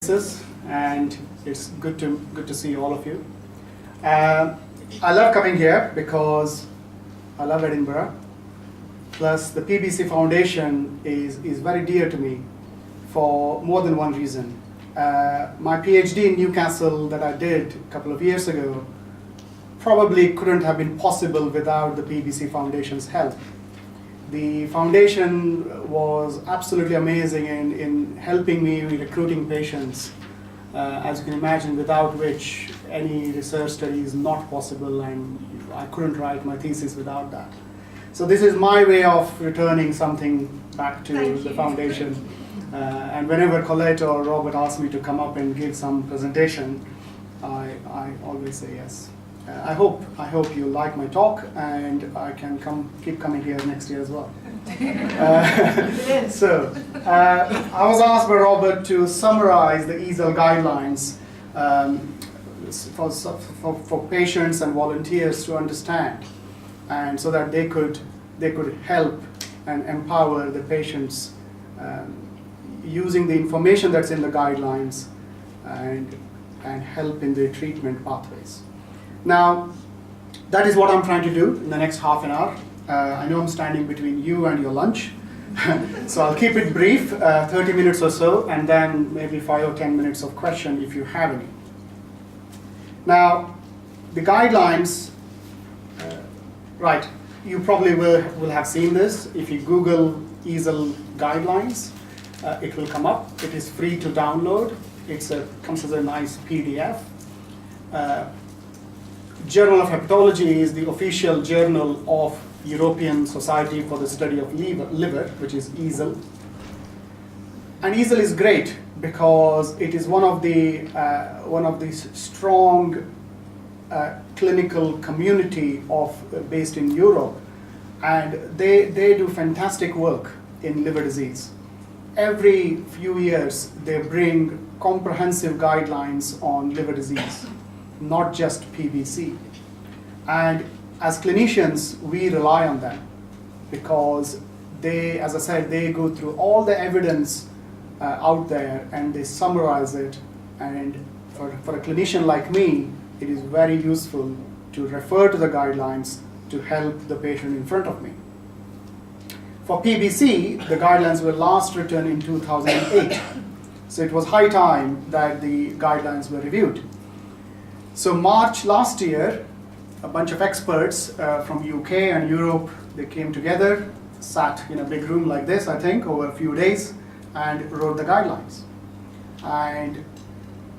And it's good to see all of you. I love coming here because I love Edinburgh. Plus, the PBC Foundation is very dear to me for more than one reason. My PhD in Newcastle that I did a couple of years ago probably couldn't have been possible without the PBC Foundation's help. The foundation was absolutely amazing in helping me with recruiting patients, as you can imagine, without which any research study is not possible, and I couldn't write my thesis without that. So this is my way of returning something back to the foundation. And whenever Colette or Robert ask me to come up and give some presentation, I always say yes. I hope you like my talk, and I can keep coming here next year as well. I was asked by Robert to summarize the EASL guidelines for patients and volunteers to understand, and so that they could help and empower the patients using the information that's in the guidelines and help in the treatment pathways. Now, that is what I'm trying to do in the next half an hour. I know I'm standing between you and your lunch, so I'll keep it brief, 30 minutes or so, and then maybe 5 or 10 minutes of question if you have any. Now, the guidelines, right, you probably will have seen this. If you Google EASL guidelines, it will come up. It is free to download. It comes as a nice PDF. Journal of Hepatology is the official journal of European Society for the Study of Liver, which is EASL. And EASL is great because it is one of the strong clinical community based in Europe, and they do fantastic work in liver disease. Every few years they bring comprehensive guidelines on liver disease, not just PBC. And as clinicians, we rely on them because they, as I said, they go through all the evidence out there and they summarize it. And for a clinician like me, it is very useful to refer to the guidelines to help the patient in front of me. For PBC, the guidelines were last written in 2008. So it was high time that the guidelines were reviewed. So March last year, a bunch of experts from UK and Europe, they came together, sat in a big room like this, I think, over a few days, and wrote the guidelines. And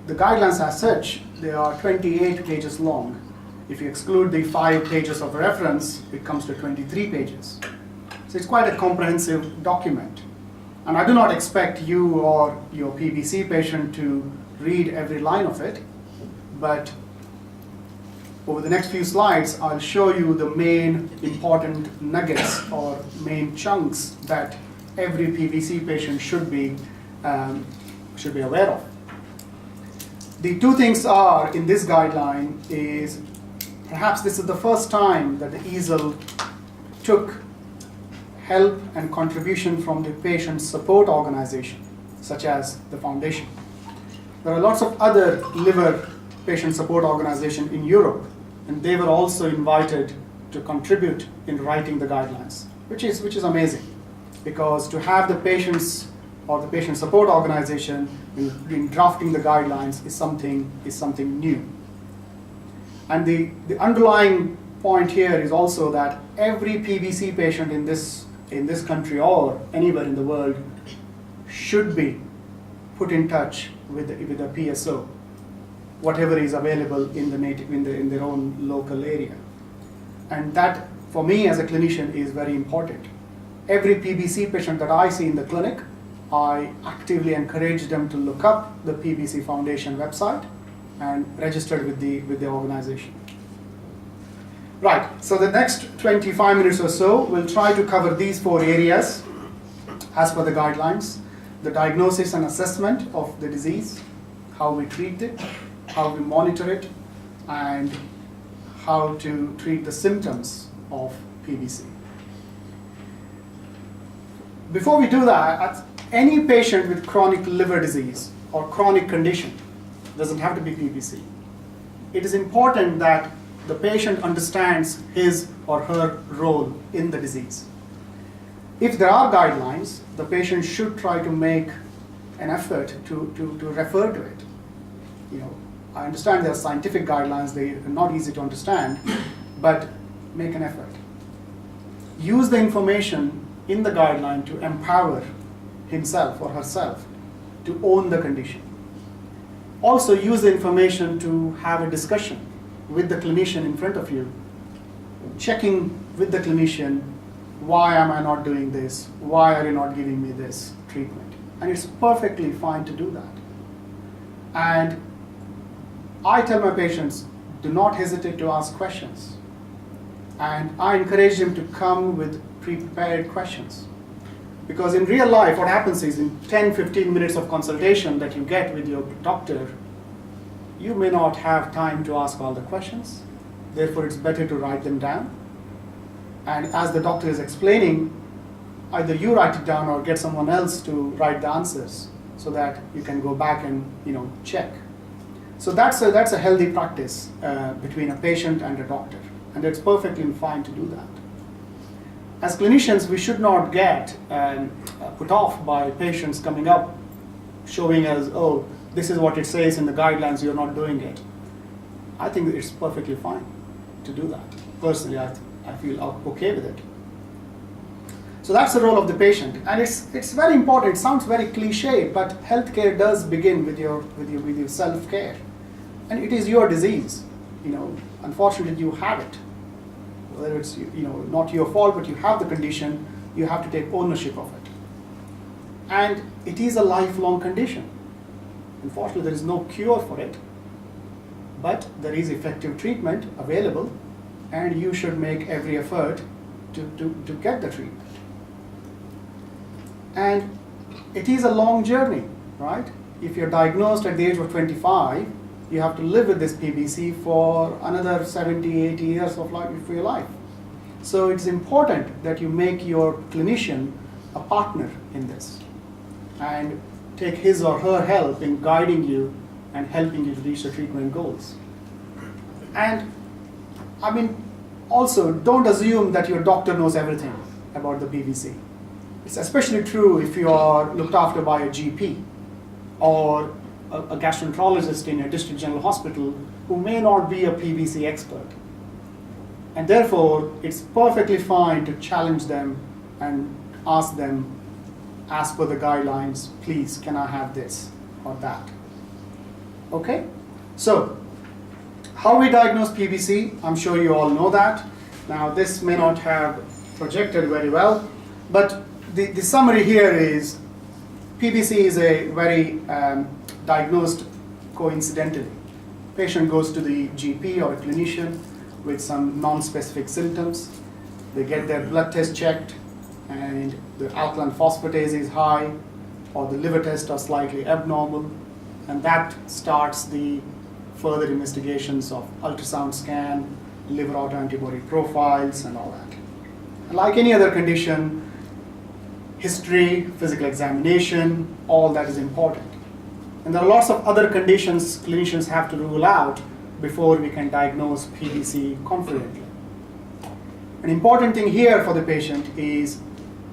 the guidelines as such, they are 28 pages long. If you exclude the 5 pages of reference, it comes to 23 pages. So it's quite a comprehensive document. And I do not expect you or your PBC patient to read every line of it, but over the next few slides, I'll show you the main important nuggets or main chunks that every PBC patient should be aware of. The two things are in this guideline is perhaps this is the first time that the EASL took help and contribution from the patient support organization, such as the foundation. There are lots of other liver patient support organizations in Europe, and they were also invited to contribute in writing the guidelines, which is amazing, because to have the patients or the patient support organization in drafting the guidelines is something new. And the underlying point here is also that every PBC patient in this country or anywhere in the world should be put in touch with a PSO, whatever is available in their own local area. And that, for me as a clinician, is very important. Every PBC patient that I see in the clinic, I actively encourage them to look up the PBC Foundation website and register with the organization. Right, so the next 25 minutes or so, we'll try to cover these 4 areas as per the guidelines: the diagnosis and assessment of the disease, how we treat it, how we monitor it, and how to treat the symptoms of PBC. Before we do that, any patient with chronic liver disease or chronic condition, doesn't have to be PBC, it is important that the patient understands his or her role in the disease. If there are guidelines, the patient should try to make an effort to refer to it. I understand there are scientific guidelines, they are not easy to understand, but make an effort. Use the information in the guideline to empower himself or herself to own the condition. Also use the information to have a discussion with the clinician in front of you, checking with the clinician, why am I not doing this? Why are you not giving me this treatment? And it's perfectly fine to do that. And I tell my patients, do not hesitate to ask questions. And I encourage them to come with prepared questions. Because in real life, what happens is in 10-15 minutes of consultation that you get with your doctor, you may not have time to ask all the questions. Therefore, it's better to write them down. And as the doctor is explaining, either you write it down or get someone else to write the answers so that you can go back and check. So that's a healthy practice between a patient and a doctor. And it's perfectly fine to do that. As clinicians, we should not get put off by patients coming up showing us, oh, this is what it says in the guidelines, you're not doing it. I think it's perfectly fine to do that. Personally, I feel okay with it. So that's the role of the patient. And it's very important. It sounds very cliche, but healthcare does begin with your self-care. And it is your disease. Unfortunately, you have it. Whether it's not your fault, but you have the condition, you have to take ownership of it. And it is a lifelong condition. Unfortunately, there is no cure for it, but there is effective treatment available, and you should make every effort to get the treatment. And it is a long journey, right? If you're diagnosed at the age of 25, you have to live with this PBC for another 70, 80 years of your life. So it's important that you make your clinician a partner in this and take his or her help in guiding you and helping you to reach the treatment goals. And also don't assume that your doctor knows everything about the PBC. It's especially true if you are looked after by a GP or a gastroenterologist in a district general hospital who may not be a PBC expert. And therefore, it's perfectly fine to challenge them and ask them, as per the guidelines, please, can I have this or that? Okay? So, how we diagnose PBC, I'm sure you all know that. Now, this may not have projected very well, but the summary here is PBC is a very diagnosed coincidentally. Patient goes to the GP or a clinician with some non-specific symptoms. They get their blood test checked and the alkaline phosphatase is high or the liver tests are slightly abnormal, and that starts the further investigations of ultrasound scan, liver autoantibody profiles and all that. And like any other condition, history, physical examination, all that is important. And there are lots of other conditions clinicians have to rule out before we can diagnose PBC confidently. An important thing here for the patient is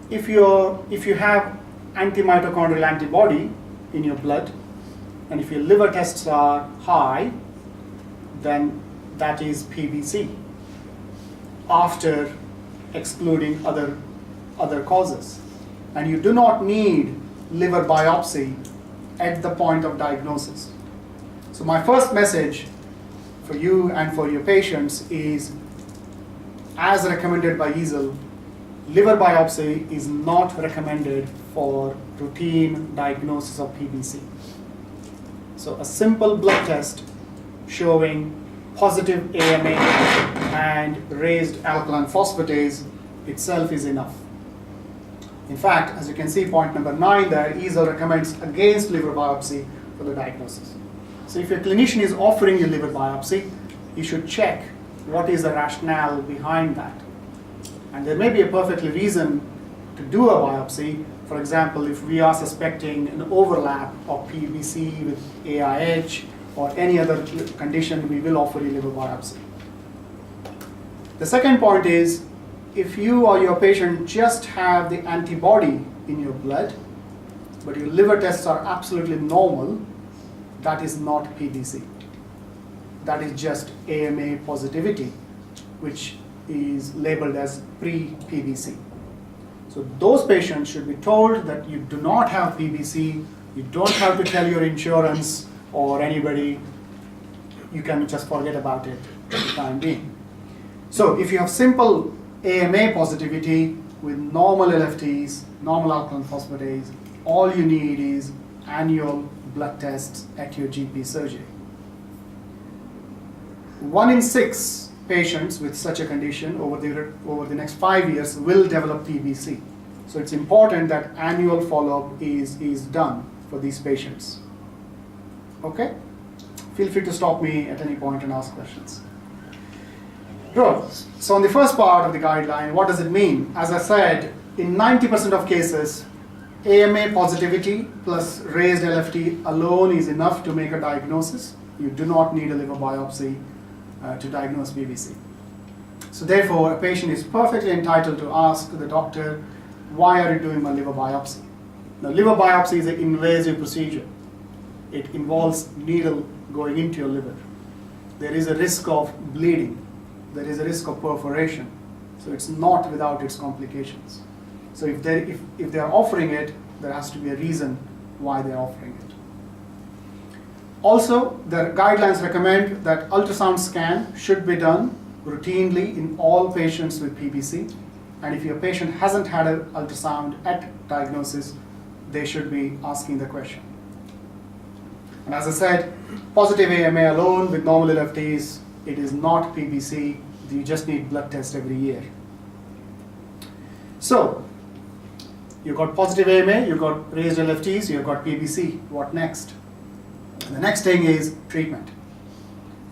if you have anti-mitochondrial antibody in your blood, and if your liver tests are high, then that is PBC after excluding other causes. And you do not need liver biopsy at the point of diagnosis. So my first message for you and for your patients is, as recommended by EASL, liver biopsy is not recommended for routine diagnosis of PBC. So a simple blood test showing positive AMA and raised alkaline phosphatase itself is enough. In fact, as you can see, point number 9 there, EASL recommends against liver biopsy for the diagnosis. So if your clinician is offering you liver biopsy, you should check what is the rationale behind that. And there may be a perfectly reason to do a biopsy For example, if we are suspecting an overlap of PBC with AIH or any other condition, we will offer you liver biopsy. The second point is, if you or your patient just have the antibody in your blood, but your liver tests are absolutely normal, that is not PBC. That is just AMA positivity, which is labeled as pre-PBC. So those patients should be told that you do not have PBC, you don't have to tell your insurance or anybody, you can just forget about it for the time being. So if you have simple AMA positivity with normal LFTs, normal alkaline phosphatase, all you need is annual blood tests at your GP surgery. 1 in 6 patients with such a condition over the next 5 years will develop PBC. So it's important that annual follow-up is done for these patients. Okay? Feel free to stop me at any point and ask questions. So on the first part of the guideline, what does it mean? As I said, in 90% of cases, AMA positivity plus raised LFT alone is enough to make a diagnosis. You do not need a liver biopsy to diagnose PBC. So therefore, a patient is perfectly entitled to ask the doctor, why are you doing my liver biopsy? Now, liver biopsy is an invasive procedure. It involves needle going into your liver. There is a risk of bleeding. There is a risk of perforation. So it's not without its complications. So if they are offering it, there has to be a reason why they are offering it. Also, the guidelines recommend that ultrasound scan should be done routinely in all patients with PBC. And if your patient hasn't had an ultrasound at diagnosis, they should be asking the question. And as I said, positive AMA alone with normal LFTs, it is not PBC. You just need blood test every year. So, you've got positive AMA, you've got raised LFTs, you've got PBC. What next? And the next thing is treatment.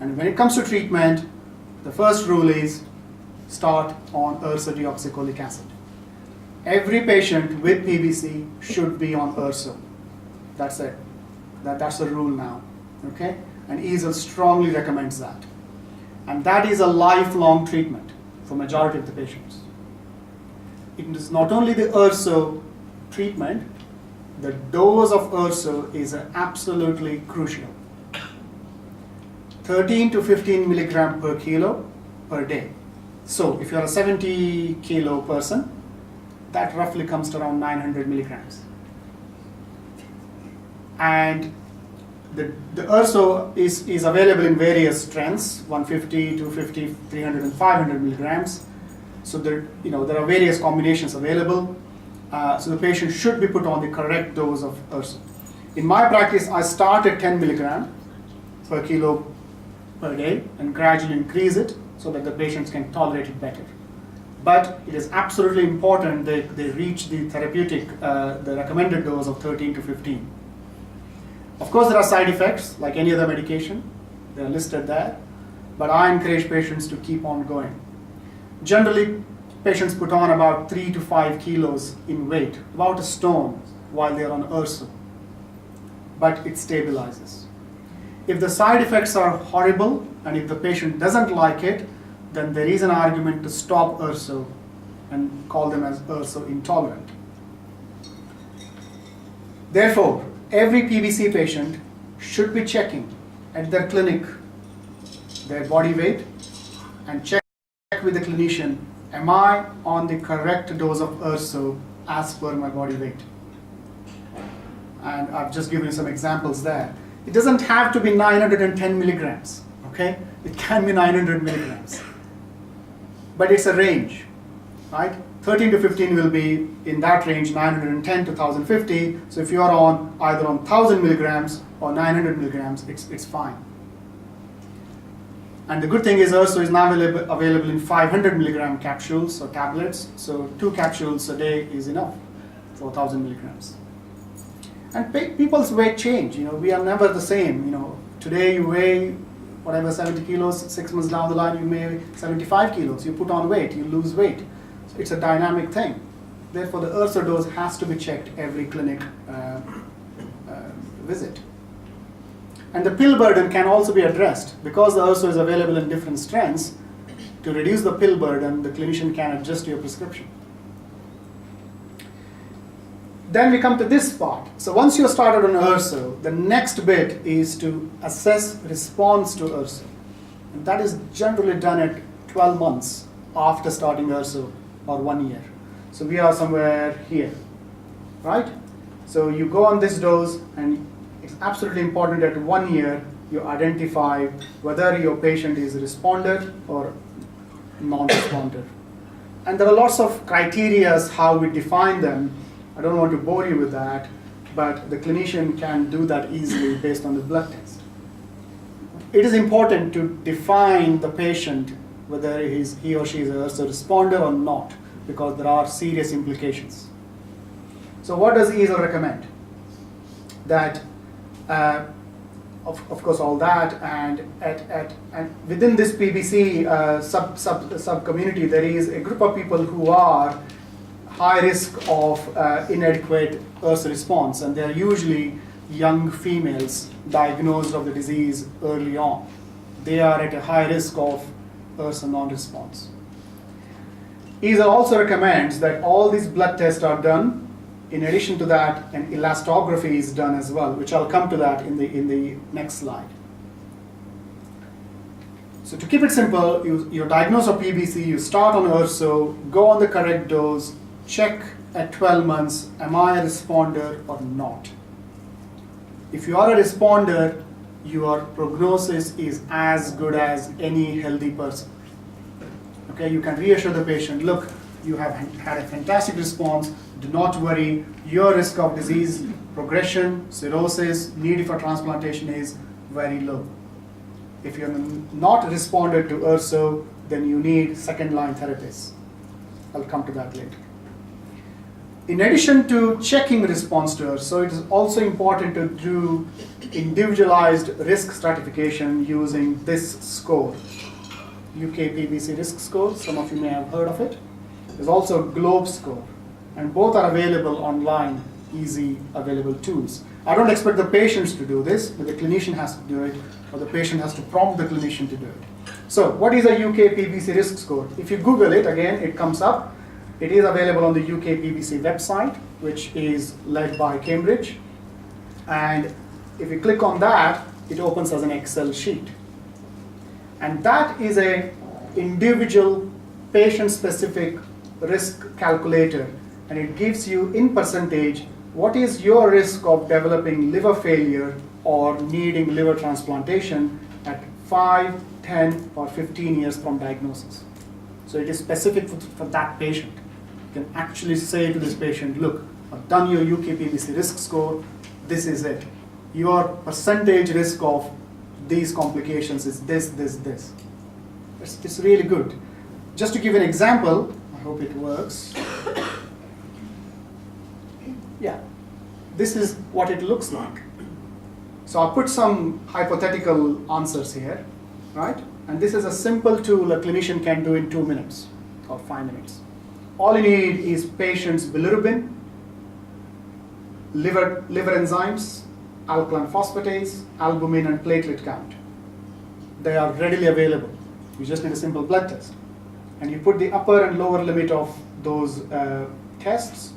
And when it comes to treatment, the first rule is start on ursodeoxycholic acid. Every patient with PBC should be on urso. That's it. That's the rule now. Okay? And EASL strongly recommends that. And that is a lifelong treatment for majority of the patients. It is not only the urso treatment, the dose of urso is absolutely crucial. 13 to 15 milligram per kilo per day. So if you're a 70 kilo person, that roughly comes to around 900 milligrams. And the urso is available in various strengths, 150, 250, 300, and 500 milligrams. So there are various combinations available. So the patient should be put on the correct dose of urso. In my practice, I start at 10 milligram per kilo per day and gradually increase it so that the patients can tolerate it better. But it is absolutely important that they reach the therapeutic, the recommended dose of 13 to 15. Of course, there are side effects like any other medication. They are listed there. But I encourage patients to keep on going. Generally, patients put on about 3 to 5 kilos in weight, about a stone, while they are on urso. But it stabilizes. If the side effects are horrible and if the patient doesn't like it, then there is an argument to stop urso and call them as urso intolerant. Therefore, every PBC patient should be checking at their clinic their body weight and check with the clinician, am I on the correct dose of urso as per my body weight? And I've just given you some examples there. It doesn't have to be 910 milligrams, okay? It can be 900 milligrams. But it's a range, right? 13 to 15 will be in that range, 910 to 1050. So if you are on either on 1000 milligrams or 900 milligrams, it's fine. And the good thing is urso is now available in 500 milligram capsules or tablets. So 2 capsules a day is enough for 1000 milligrams. And people's weight change. We are never the same. Today you weigh whatever 70 kilos. 6 months down the line you may weigh 75 kilos. You put on weight, you lose weight. So it's a dynamic thing. Therefore, the URSO dose has to be checked every clinic visit. And the pill burden can also be addressed. Because the URSO is available in different strengths, to reduce the pill burden, the clinician can adjust your prescription. Then we come to this part. So once you're started on URSO, the next bit is to assess response to URSO. And that is generally done at 12 months after starting URSO, or 1 year. So we are somewhere here, right? So you go on this dose, and it's absolutely important that 1 year you identify whether your patient is a responder or non-responder. And there are lots of criteria how we define them. I don't want to bore you with that, but the clinician can do that easily based on the blood test. It is important to define the patient whether he or she is a responder or not, because there are serious implications. So what does EASL recommend? That, of course, all that, and within this PBC sub community, there is a group of people who are high risk of inadequate URSO response, and they are usually young females diagnosed of the disease early on. They are at a high risk of URSO non-response. EASL also recommends that all these blood tests are done. In addition to that, an elastography is done as well, which I'll come to that in the next slide. So to keep it simple, you're diagnosed with PBC, you start on URSO, go on the correct dose, check at 12 months, am I a responder or not? If you are a responder, your prognosis is as good as any healthy person. Okay, you can reassure the patient, look, you have had a fantastic response, do not worry, your risk of disease progression, cirrhosis, need for transplantation is very low. If you're not responded to URSO, then you need second-line therapies. I'll come to that later. In addition to checking response to URSO, it is also important to do individualized risk stratification using this score, UK PBC risk score. Some of you may have heard of it. There's also a GLOBE score, and both are available online, easy available tools. I don't expect the patients to do this, but the clinician has to do it, or the patient has to prompt the clinician to do it. So what is a UK PBC risk score? If you Google it, again, it comes up. It is available on the UK PBC website, which is led by Cambridge. And if you click on that, it opens as an Excel sheet. And that is an individual patient-specific risk calculator. And it gives you in percentage what is your risk of developing liver failure or needing liver transplantation at 5, 10, or 15 years from diagnosis. So it is specific for that patient. You can actually say to this patient, look, I've done your UK PBC risk score, this is it. Your percentage risk of these complications is this, this, this. It's really good. Just to give an example, I hope it works. Yeah, this is what it looks like. So I'll put some hypothetical answers here, right? And this is a simple tool a clinician can do in 2 minutes or 5 minutes. All you need is patient's bilirubin, liver enzymes, alkaline phosphatase, albumin, and platelet count. They are readily available. You just need a simple blood test. And you put the upper and lower limit of those tests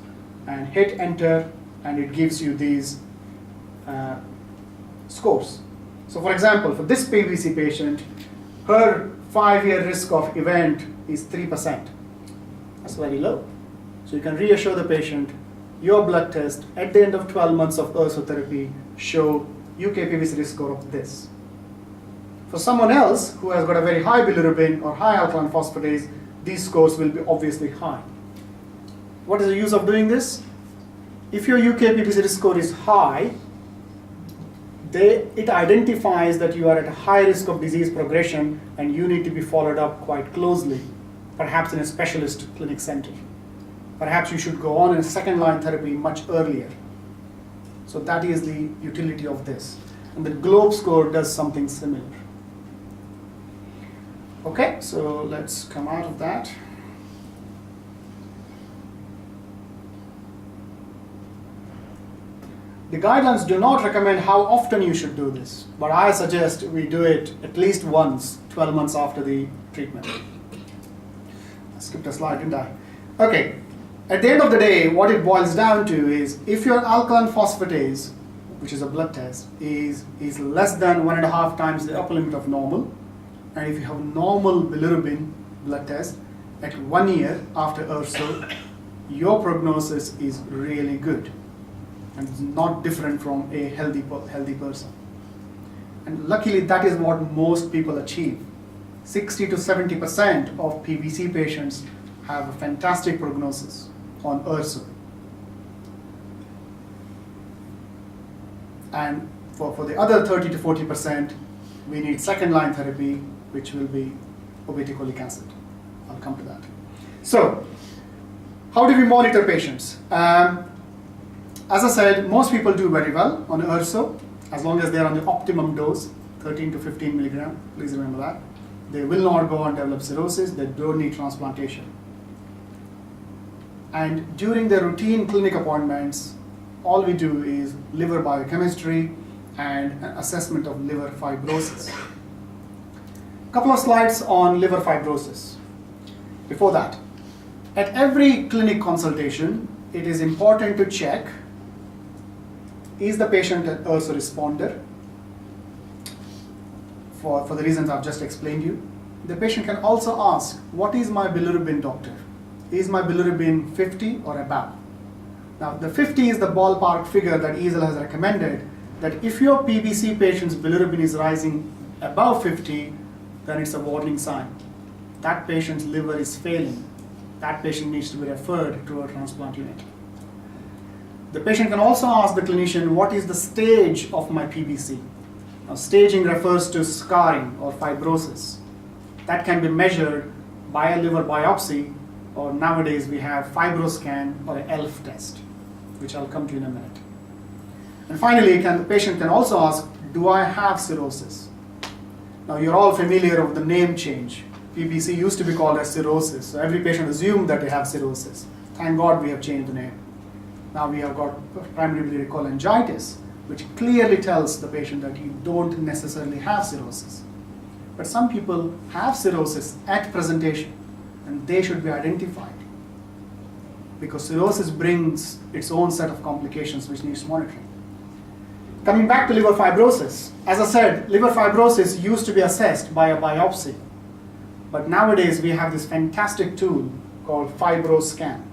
and hit enter, and it gives you these scores. So for example, for this PBC patient, her 5-year risk of event is 3%. That's very low. So you can reassure the patient, your blood test at the end of 12 months of URSO therapy show UK PBC risk score of this. For someone else who has got a very high bilirubin or high alkaline phosphatase, these scores will be obviously high. What is the use of doing this? If your UK PBC risk score is high, it identifies that you are at a high risk of disease progression and you need to be followed up quite closely, perhaps in a specialist clinic center. Perhaps you should go on in a second-line therapy much earlier. So that is the utility of this. And the GLOBE score does something similar. Okay, so let's come out of that. The guidelines do not recommend how often you should do this, but I suggest we do it at least once, 12 months after the treatment. I skipped a slide, didn't I? Okay, at the end of the day, what it boils down to is if your alkaline phosphatase, which is a blood test, is less than 1.5 times the upper limit of normal, and if you have normal bilirubin blood test at 1 year after EASL, your prognosis is really good. And it's not different from a healthy person. And luckily, that is what most people achieve. 60 to 70% of PBC patients have a fantastic prognosis on EASL. And for the other 30 to 40%, we need second-line therapy, which will be obeticholic acid. I'll come to that. So, how do we monitor patients? As I said, most people do very well on EASL, as long as they're on the optimum dose, 13 to 15 milligram, please remember that. They will not go on develop cirrhosis, they don't need transplantation. And during their routine clinic appointments, all we do is liver biochemistry and an assessment of liver fibrosis. A couple of slides on liver fibrosis. Before that, at every clinic consultation, it is important to check, is the patient an EASL responder? For the reasons I've just explained you. The patient can also ask, what is my bilirubin, doctor? Is my bilirubin 50 or above? Now, the 50 is the ballpark figure that EASL has recommended, that if your PBC patient's bilirubin is rising above 50, then it's a warning sign. That patient's liver is failing. That patient needs to be referred to a transplant unit. The patient can also ask the clinician, what is the stage of my PBC? Now, staging refers to scarring or fibrosis. That can be measured by a liver biopsy, or nowadays we have FibroScan or an ELF test, which I'll come to in a minute. And finally, the patient can also ask, do I have cirrhosis? Now, you're all familiar with the name change. PBC used to be called as cirrhosis, so every patient assumed that they have cirrhosis. Thank God we have changed the name. Now we have got primary biliary cholangitis, which clearly tells the patient that you don't necessarily have cirrhosis. But some people have cirrhosis at presentation, and they should be identified, because cirrhosis brings its own set of complications which needs monitoring. Coming back to liver fibrosis, as I said, liver fibrosis used to be assessed by a biopsy, but nowadays we have this fantastic tool called FibroScan.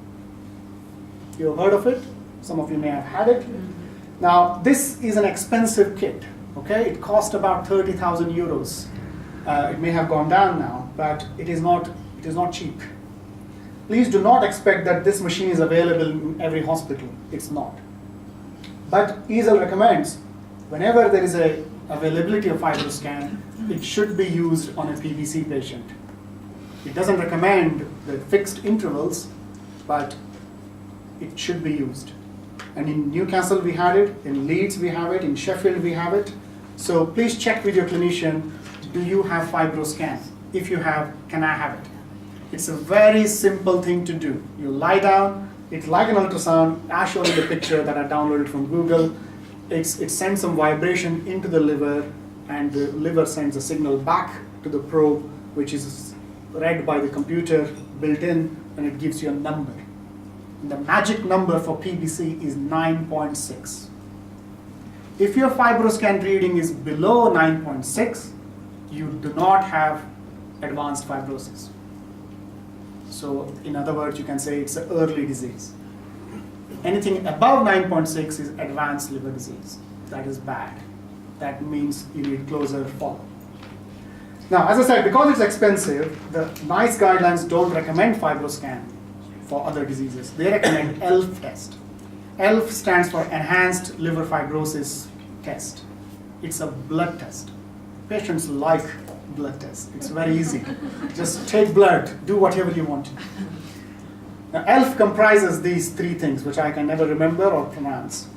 You have heard of it? Some of you may have had it. Now, this is an expensive kit. Okay, it cost about 30,000 euros. It may have gone down now, but it is not cheap. Please do not expect that this machine is available in every hospital. It's not. But EASL recommends, whenever there is a availability of FibroScan, it should be used on a PBC patient. It doesn't recommend the fixed intervals, but it should be used. And in Newcastle we had it, in Leeds we have it, in Sheffield we have it. So please check with your clinician, do you have FibroScan? If you have, can I have it? It's a very simple thing to do. You lie down, it's like an ultrasound. I showed you the picture that I downloaded from Google. It sends some vibration into the liver, and the liver sends a signal back to the probe, which is read by the computer built in, and it gives you a number. And the magic number for PBC is 9.6. If your FibroScan reading is below 9.6, you do not have advanced fibrosis. So in other words, you can say it's an early disease. Anything above 9.6 is advanced liver disease. That is bad. That means you need closer follow-up. Now, as I said, because it's expensive, the NICE guidelines don't recommend FibroScan for other diseases. They recommend ELF test. ELF stands for Enhanced Liver Fibrosis Test. It's a blood test. Patients like blood tests. It's very easy. Just take blood, do whatever you want. Now, ELF comprises these three things, which I can never remember or pronounce.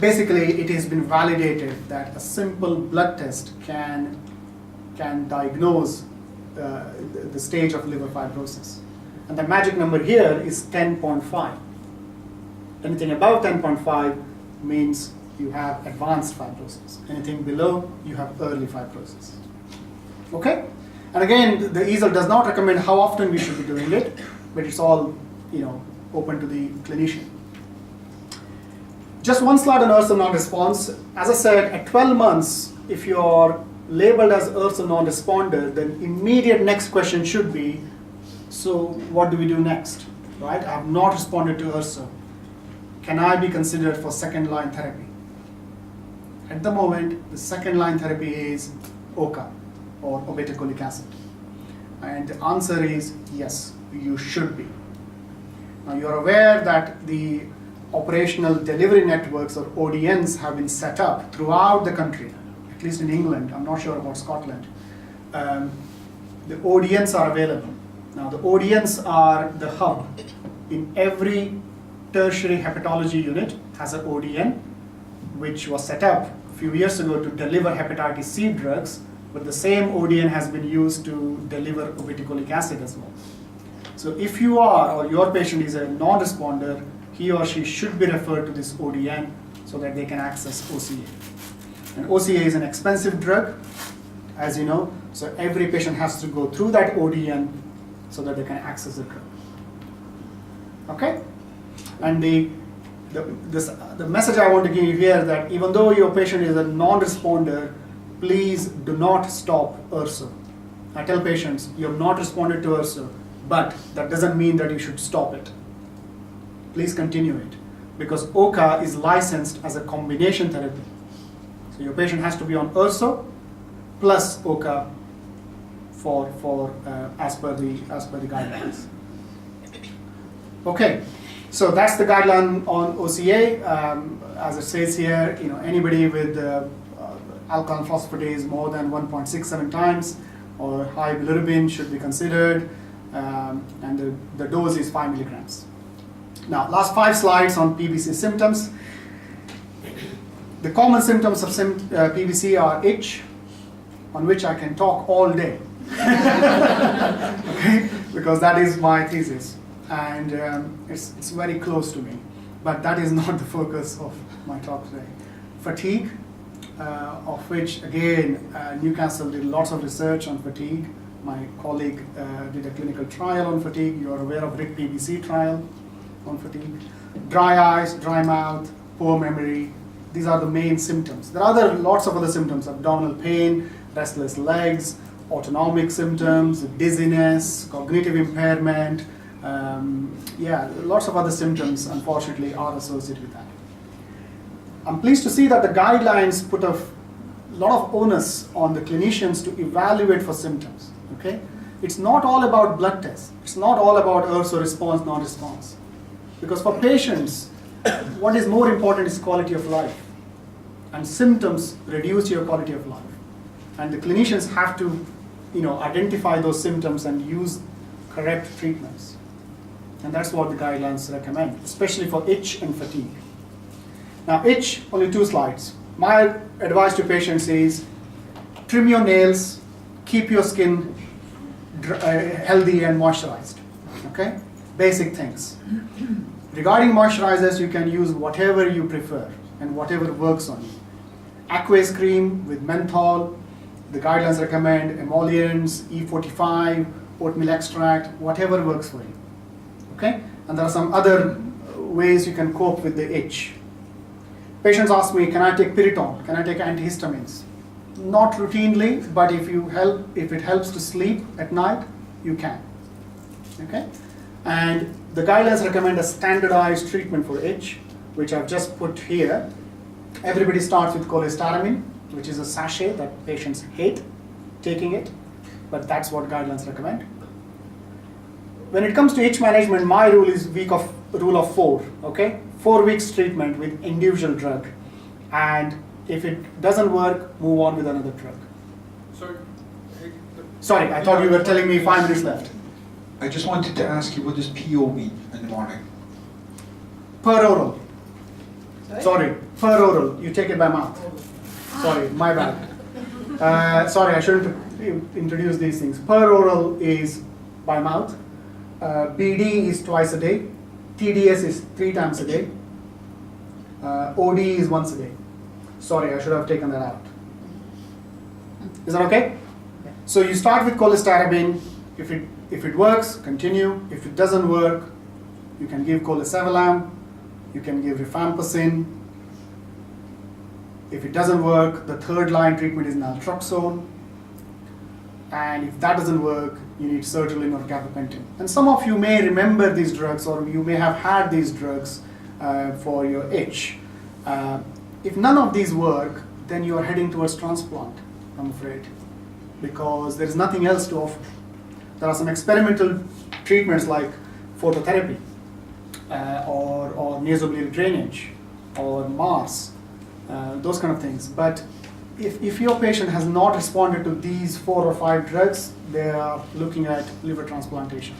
Basically, it has been validated that a simple blood test can diagnose the stage of liver fibrosis. And the magic number here is 10.5. Anything above 10.5, means you have advanced fibrosis. Anything below, you have early fibrosis. Okay? And again, the EASL does not recommend how often we should be doing it, but it's all, open to the clinician. Just one slide on EASL non-response. As I said, at 12 months, if you're labeled as EASL non-responder, then immediate next question should be, so what do we do next? Right? I have not responded to EASL. Can I be considered for second-line therapy? At the moment, the second-line therapy is OCA, or obeticholic acid. And the answer is yes, you should be. Now you're aware that the operational delivery networks, or ODNs, have been set up throughout the country, at least in England. I'm not sure about Scotland. The ODNs are available. Now the ODNs are the hub. In every tertiary hepatology unit has an ODN, which was set up a few years ago to deliver hepatitis C drugs, but the same ODN has been used to deliver obeticholic acid as well. So if you are, or your patient is a non-responder, he or she should be referred to this ODN so that they can access OCA. And OCA is an expensive drug, as you know, so every patient has to go through that ODN so that they can access the drug. Okay? And the message I want to give you here, that even though your patient is a non-responder, please do not stop EASL. I tell patients, you have not responded to EASL, but that doesn't mean that you should stop it. Please continue it, because OCA is licensed as a combination therapy. So your patient has to be on EASL plus OCA as per the guidelines. Okay, so that's the guideline on OCA. As it says here, anybody with alkaline phosphatase more than 1.67 times or high bilirubin should be considered, and the dose is 5 milligrams. Now, last 5 slides on PBC symptoms. The common symptoms of PBC are itch, on which I can talk all day, okay? Because that is my thesis, and it's very close to me, but that is not the focus of my talk today. Fatigue, of which, again, Newcastle did lots of research on fatigue. My colleague did a clinical trial on fatigue. You are aware of RIC-PBC trial on fatigue. Dry eyes, dry mouth, poor memory. These are the main symptoms. There are lots of other symptoms: abdominal pain, restless legs, autonomic symptoms, dizziness, cognitive impairment. Lots of other symptoms, unfortunately, are associated with that. I'm pleased to see that the guidelines put a lot of onus on the clinicians to evaluate for symptoms. Okay, it's not all about blood tests. It's not all about EASL response, non-response. Because for patients, what is more important is quality of life. And symptoms reduce your quality of life. And the clinicians have to, identify those symptoms and use correct treatments. And that's what the guidelines recommend, especially for itch and fatigue. Now, itch, only 2 slides. My advice to patients is trim your nails, keep your skin healthy and moisturized. Okay? Basic things. Regarding moisturizers, you can use whatever you prefer and whatever works on you. Aqueous cream with menthol, the guidelines recommend emollients, E45, oatmeal extract, whatever works for you. Okay? And there are some other ways you can cope with the itch. Patients ask me, can I take Piriton? Can I take antihistamines? Not routinely, but if it helps to sleep at night, you can. Okay? And the guidelines recommend a standardized treatment for itch, which I've just put here. Everybody starts with cholestyramine, which is a sachet that patients hate taking it, but that's what guidelines recommend. When it comes to itch management, my rule is rule of 4, okay? 4 weeks treatment with individual drug, and if it doesn't work, move on with another drug. Sorry, I thought you were telling me 5 minutes left. I just wanted to ask you, what does PO mean in the morning? Per oral. Sorry, per oral. You take it by mouth. Sorry, my bad. Sorry, I shouldn't introduce these things. Per oral is by mouth. BD is twice a day. TDS is 3 times a day. OD is once a day. Sorry, I should have taken that out. Is that okay? Yeah. So you start with cholestyramine. If it works, continue. If it doesn't work, you can give cholesevelam. You can give rifampicin. If it doesn't work, the third line treatment is naltrexone. And if that doesn't work, you need sertraline or gabapentin. And some of you may remember these drugs, or you may have had these drugs for your itch. If none of these work, then you are heading towards transplant, I'm afraid, because there is nothing else to offer. There are some experimental treatments like phototherapy, or nasopharyngeal drainage, or MARS, those kind of things. But if your patient has not responded to these 4 or 5 drugs, they are looking at liver transplantation.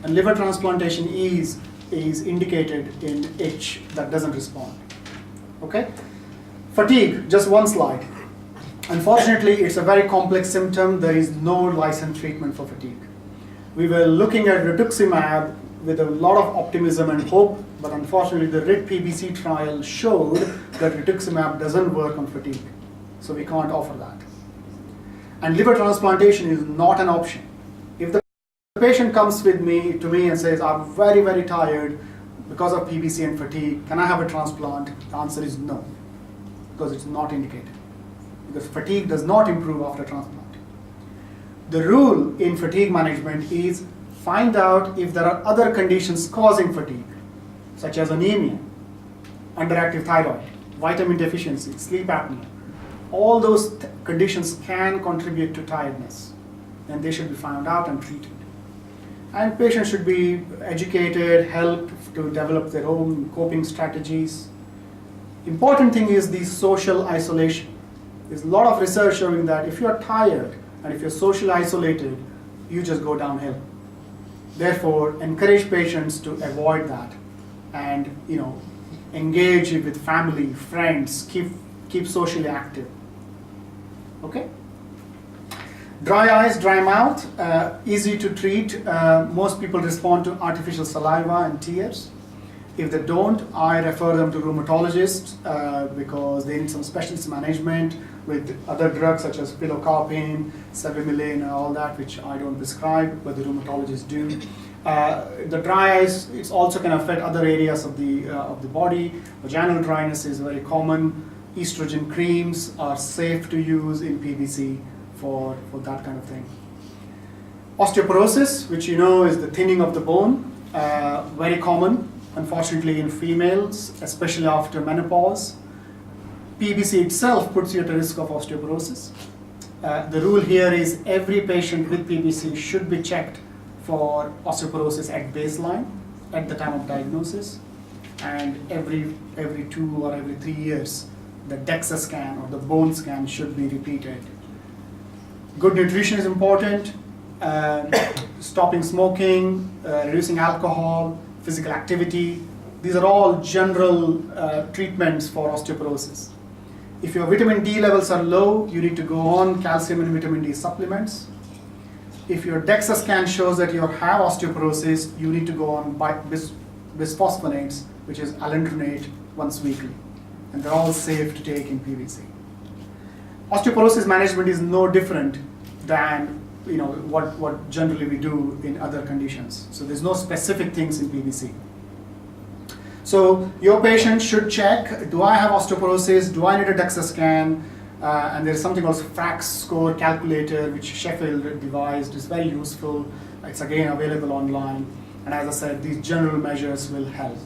And liver transplantation is indicated in itch that doesn't respond. Okay? Fatigue, just one slide. Unfortunately, it's a very complex symptom. There is no licensed treatment for fatigue. We were looking at rituximab with a lot of optimism and hope, but unfortunately the RIT-PBC trial showed that rituximab doesn't work on fatigue. So we can't offer that. And liver transplantation is not an option. If the patient comes to me and says, I'm very, very tired because of PBC and fatigue, can I have a transplant? The answer is no, because it's not indicated. Because fatigue does not improve after transplant. The rule in fatigue management is find out if there are other conditions causing fatigue, such as anemia, underactive thyroid, vitamin deficiency, sleep apnea. All those conditions can contribute to tiredness, and they should be found out and treated. And patients should be educated, helped to develop their own coping strategies. Important thing is the social isolation. There's a lot of research showing that if you're tired and if you're socially isolated, you just go downhill. Therefore, encourage patients to avoid that and engage with family, friends, keep socially active. Okay? Dry eyes, dry mouth, easy to treat. Most people respond to artificial saliva and tears. If they don't, I refer them to rheumatologists because they need some specialist management with other drugs such as pilocarpine, sevimilane, and all that, which I don't prescribe, but the rheumatologists do. The dry eyes, it also can affect other areas of the body. Vaginal dryness is very common. Estrogen creams are safe to use in PBC for that kind of thing. Osteoporosis, which you know is the thinning of the bone, very common, unfortunately, in females, especially after menopause. PBC itself puts you at a risk of osteoporosis. The rule here is every patient with PBC should be checked for osteoporosis at baseline, at the time of diagnosis, and every 2 or every 3 years, the DEXA scan or the bone scan should be repeated. Good nutrition is important, stopping smoking, reducing alcohol, physical activity. These are all general treatments for osteoporosis. If your vitamin D levels are low, you need to go on calcium and vitamin D supplements. If your DEXA scan shows that you have osteoporosis, you need to go on bisphosphonates, which is alendronate, once weekly. And they're all safe to take in PBC. Osteoporosis management is no different than what generally we do in other conditions. So there's no specific things in PBC. So your patient should check, do I have osteoporosis? Do I need a DEXA scan? And there's something called FRAX score calculator, which Sheffield devised. It's very useful. It's again available online. And as I said, these general measures will help.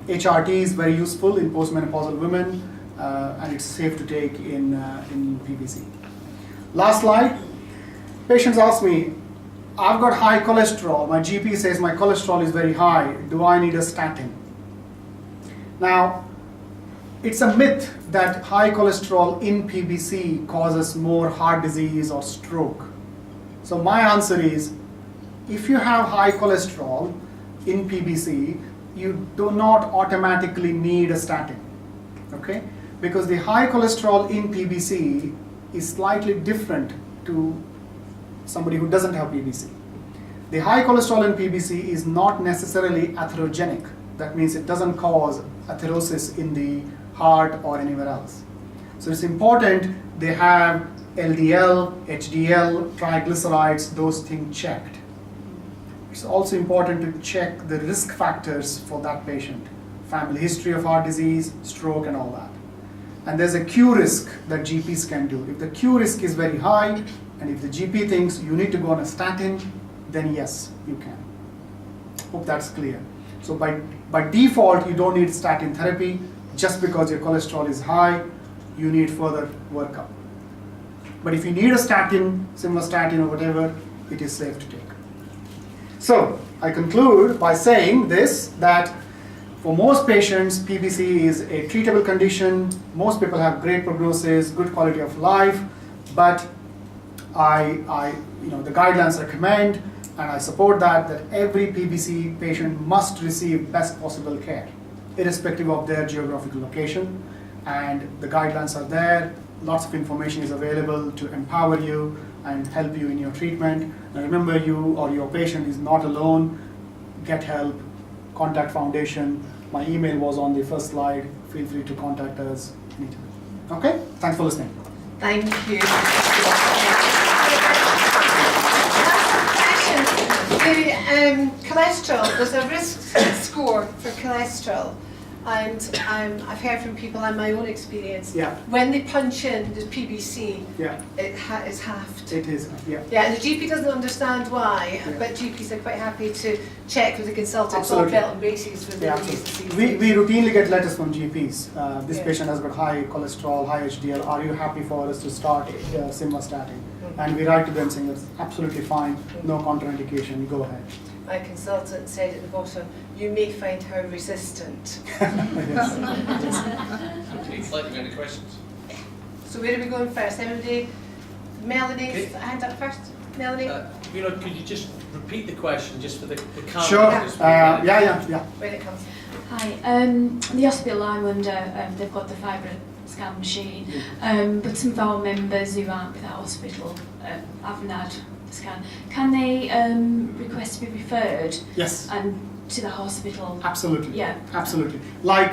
HRT is very useful in postmenopausal women, and it's safe to take in PBC. Last slide. Patients ask me, I've got high cholesterol. My GP says my cholesterol is very high. Do I need a statin? Now, it's a myth that high cholesterol in PBC causes more heart disease or stroke. So my answer is, if you have high cholesterol in PBC, you do not automatically need a statin, okay? Because the high cholesterol in PBC is slightly different to somebody who doesn't have PBC. The high cholesterol in PBC is not necessarily atherogenic. That means it doesn't cause atherosclerosis in the heart or anywhere else. So it's important they have LDL, HDL, triglycerides, those things checked. It's also important to check the risk factors for that patient. Family history of heart disease, stroke and all that. And there's a Q risk that GPs can do. If the Q risk is very high, and if the GP thinks you need to go on a statin, then yes, you can. Hope that's clear. So by default, you don't need statin therapy. Just because your cholesterol is high, you need further workup. But if you need a statin, simvastatin or whatever, it is safe to take. So I conclude by saying this, that for most patients, PBC is a treatable condition. Most people have great prognosis, good quality of life, but the guidelines recommend, and I support that every PBC patient must receive best possible care, irrespective of their geographical location. And the guidelines are there. Lots of information is available to empower you and help you in your treatment. And remember, you or your patient is not alone. Get help. Contact Foundation. My email was on the first slide. Feel free to contact us anytime. Okay? Thanks for listening. Thank you. The cholesterol, there's a risk score for cholesterol. And I've heard from people in my own experience, Yeah. when they punch in the PBC, Yeah. it's halved. It is. Yeah. Yeah, and the GP doesn't understand why, Yeah. but GPs are quite happy to check with the consultant on Absolutely. belt and braces for the Yeah, disease. we routinely get letters from GPs. This Yeah. patient has got high cholesterol, high HDL. Are you happy for us to start simvastatin? Mhm. And we write to them saying that's absolutely fine, no contraindication, go ahead. My consultant said at the bottom, you may find her resistant. Yes. It's like any questions. So where are we going first? Everybody, Melanie's hand up first. Melanie? Vinod, could you just repeat the question just for the camera? Sure. Just for Yeah. When it comes. Hi, the hospital I'm under, they've got the FibroScan machine, but some of our members who aren't with that hospital haven't had the scan. Can they request to be referred Yes. and to the hospital? Absolutely. Yeah. Absolutely. Like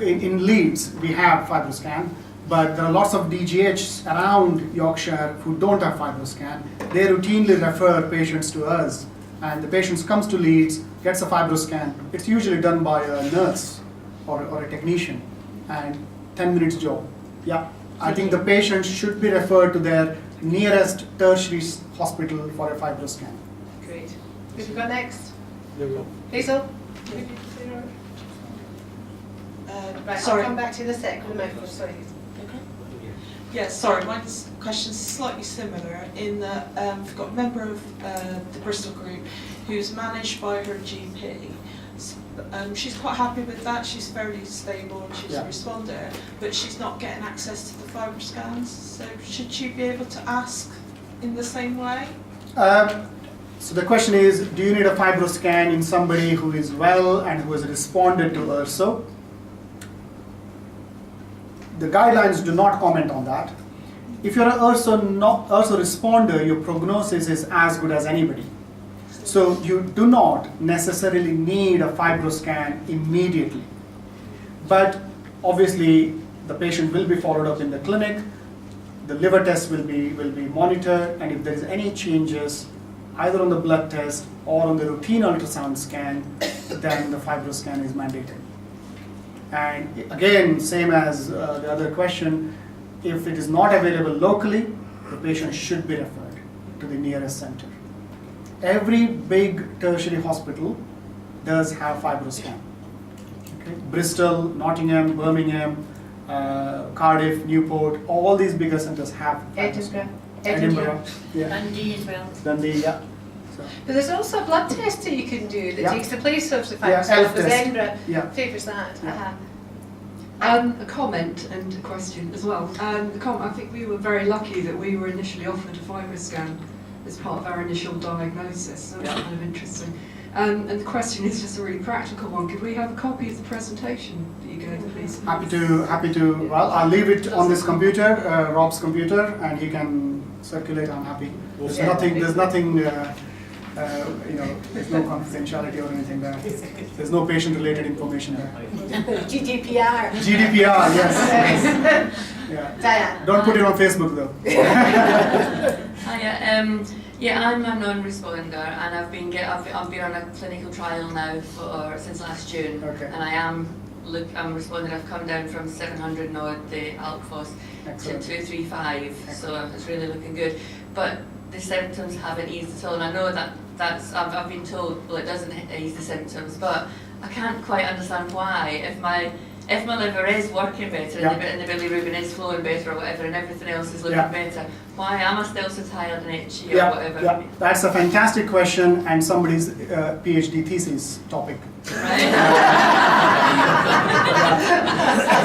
in Leeds, we have FibroScan, but there are lots of DGHs around Yorkshire who don't have FibroScan. They routinely refer patients to us, and the patient comes to Leeds, gets a FibroScan. It's usually done by a nurse or a technician, and 10 minutes job. Yeah. I think the patient should be referred to their nearest tertiary hospital for a FibroScan. Great. Who have we got next? There we go. Hazel? Right, Sorry. I'll come back to you in a sec with the microphone. Sorry. Yeah, sorry, my question's slightly similar in that we've got a member of the Bristol group who's managed by her GP. She's quite happy with that, she's fairly stable and she's a responder, but she's not getting access to the FibroScans, so should she be able to ask in the same way? So the question is, do you need a FibroScan in somebody who is well and who has responded to URSO? The guidelines do not comment on that. If you're an URSO responder, your prognosis is as good as anybody. So you do not necessarily need a FibroScan immediately. But obviously, the patient will be followed up in the clinic. The liver test will be monitored, and if there is any changes, either on the blood test or on the routine ultrasound scan, then the FibroScan is mandated. And again, same as the other question, if it is not available locally, the patient should be referred to the nearest center. Every big tertiary hospital does have FibroScan. Okay? Bristol, Nottingham, Birmingham, Cardiff, Newport, all these bigger centers have FibroScan. Edinburgh. Yeah. Dundee as well. Dundee, yeah. So, But there's also a blood test that you can do that Yeah. takes the place of the Yeah, FibroScan, ELF because test. Edinburgh Yeah. favours that. Yeah. A comment and a question as well. I think we were very lucky that we were initially offered a FibroScan as part of our initial diagnosis, so that's kind of interesting. And the question is just a really practical one. Could we have a copy of the presentation that you gave, please? Happy to. Well, I'll leave it on this computer, Rob's computer, and he can circulate. I'm happy. There's Yeah. nothing There's no confidentiality or anything there. There's no patient-related information there. GDPR. GDPR, yes. Yeah. Diane. Don't put it on Facebook though. Hiya. Yeah, I'm a non-responder, and I've been on a clinical trial now since last June, Okay. and I'm responding. I've come down from 700 now the ALK-phos to Excellent. 235, so it's really looking good. But the symptoms haven't eased at all, and I know I've been told, well, it doesn't ease the symptoms, but I can't quite understand why. If my liver is working better, Yeah. and the bilirubin is flowing better or whatever, and everything else is looking Yeah. better, why am I still so tired and itchy or Yeah, whatever? yeah. That's a fantastic question and somebody's PhD thesis topic. Right?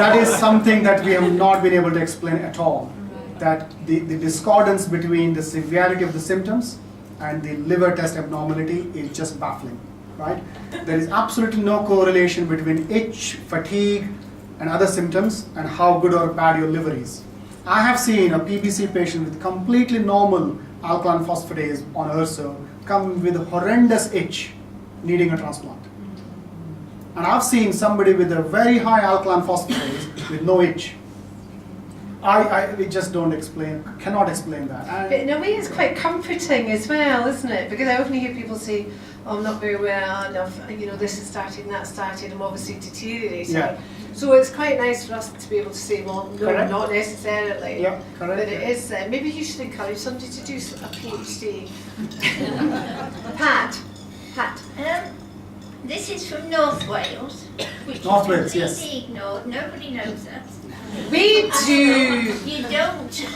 That is something that we have not been able to explain at all. That the discordance between the severity of the symptoms and the liver test abnormality is just baffling, right? There is absolutely no correlation between itch, fatigue, and other symptoms and how good or bad your liver is. I have seen a PBC patient with completely normal alkaline phosphatase on URSO come with horrendous itch, needing a transplant. And I've seen somebody with a very high alkaline phosphatase with no itch. We just cannot explain that. But in a way, it's quite comforting as well, isn't it? Because I often hear people say, "Oh, I'm not very well enough. This has started and that started. I'm obviously deteriorating." Yeah. So it's quite nice for us to be able to say, "Well, no, Correct. not necessarily." Yeah, correct. But it is. Maybe you should encourage somebody to do a PhD. Pat. This is from North Wales, which North is Wales, yes. completely ignored. Nobody knows that. We do. You don't.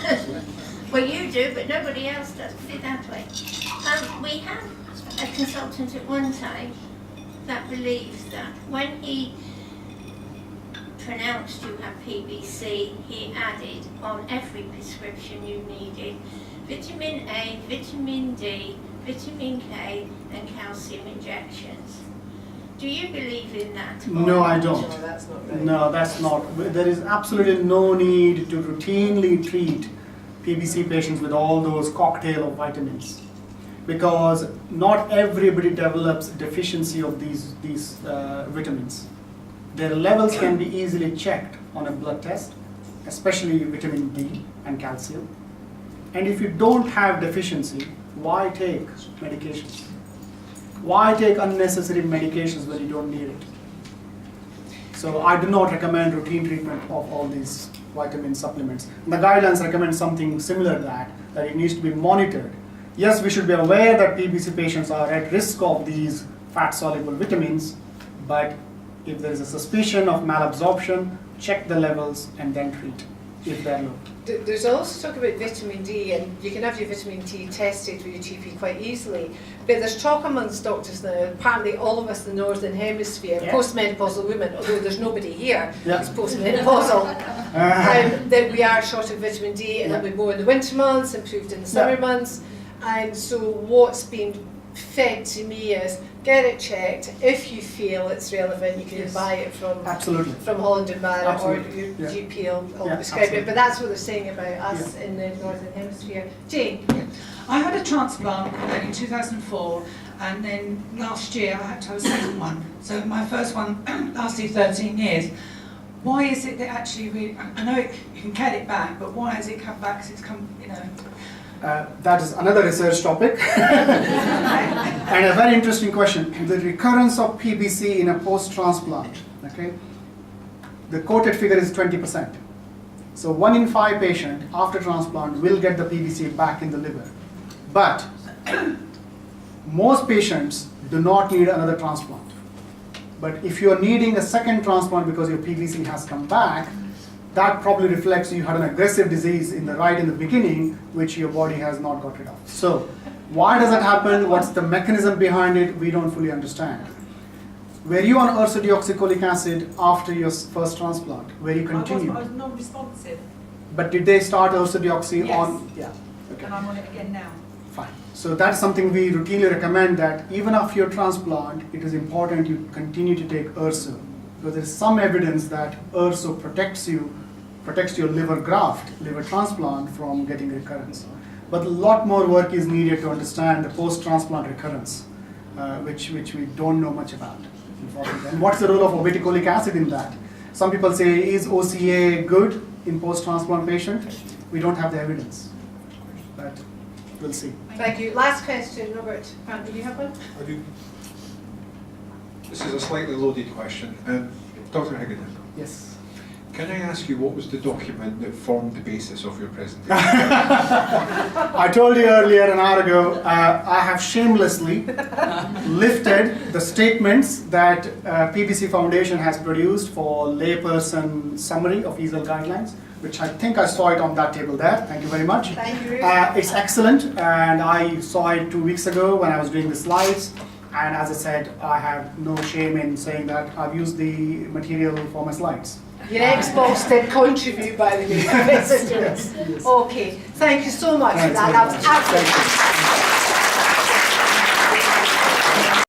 Well, you do, but nobody else does. Put it that way. We had a consultant at one time that believes that when he pronounced you had PBC, he added on every prescription you needed vitamin A, vitamin D, vitamin K, and calcium injections. Do you believe in that? No, I don't. No, that's not right. No, that's not. There is absolutely no need to routinely treat PBC patients with all those cocktail of vitamins, because not everybody develops deficiency of these vitamins. Their levels can be easily checked on a blood test, especially vitamin D and calcium. And if you don't have deficiency, why take medications? Why take unnecessary medications when you don't need it? So I do not recommend routine treatment of all these vitamin supplements. And the guidelines recommend something similar to that it needs to be monitored. Yes, we should be aware that PBC patients are at risk of these fat-soluble vitamins, but if there is a suspicion of malabsorption, check the levels and then treat if they're low. There's also talk about vitamin D, and you can have your vitamin D tested with your GP quite easily. But there's talk amongst doctors now, apparently all of us in the Northern Hemisphere, Yeah. postmenopausal women, although there's nobody here Yeah. who's postmenopausal, that we are short of vitamin D, and Yeah. it'll be more in the winter months, improved in the summer Yeah. months. And so what's been fed to me is, get it checked. If you feel it's relevant, you can Yes. buy it from Absolutely. Holland and Barrett, or Absolutely. your Yeah. GP will Yeah, prescribe absolutely. it. But that's what they're saying about us in the Northern Hemisphere. Jane? I had a transplant in 2004, and then last year I had to have a second one. So my first one lasted 13 years. Why is it that actually I know you can get it back, but why has it come back? 'Cause it's come, That is another research topic. And a very interesting question. The recurrence of PBC in a post-transplant, okay? The quoted figure is 20%. So 1 in 5 patients after transplant will get the PBC back in the liver. But most patients do not need another transplant. But if you are needing a second transplant because your PBC has come back, that probably reflects you had an aggressive disease in the beginning, which your body has not got rid of. So, why does that happen? What's the mechanism behind it? We don't fully understand. Were you on ursodeoxycholic acid after your first transplant? Where you continue? I was non-responsive, But did they start ursodeoxy Yes. on? Yeah. Okay. and I'm on it again now. Fine. So that's something we routinely recommend, that even after your transplant, it is important you continue to take urso, because there is some evidence that urso protects your liver transplant from getting recurrence. but a lot more work is needed to understand the post-transplant recurrence, which we don't know much about, unfortunately. And what's the role of obeticholic acid in that? Some people say, is OCA good in post-transplant patient? We don't have the evidence, but we'll see. Thank you. Last question, Robert. Do you have one? I do. This is a slightly loaded question. Dr. Hegade, Yes. can I ask you what was the document that formed the basis of your presentation? I told you earlier, an hour ago, I have shamelessly lifted the statements that PBC Foundation has produced for layperson summary of EASL guidelines, which I think I saw it on that table there. Thank you very much. Thank you. It's excellent, and I saw it 2 weeks ago when I was doing the slides. And as I said, I have no shame in saying that I've used the material for my slides. Your Xbox did contribute, by the way. Yes. Okay, thank you so much for that. That was absolutely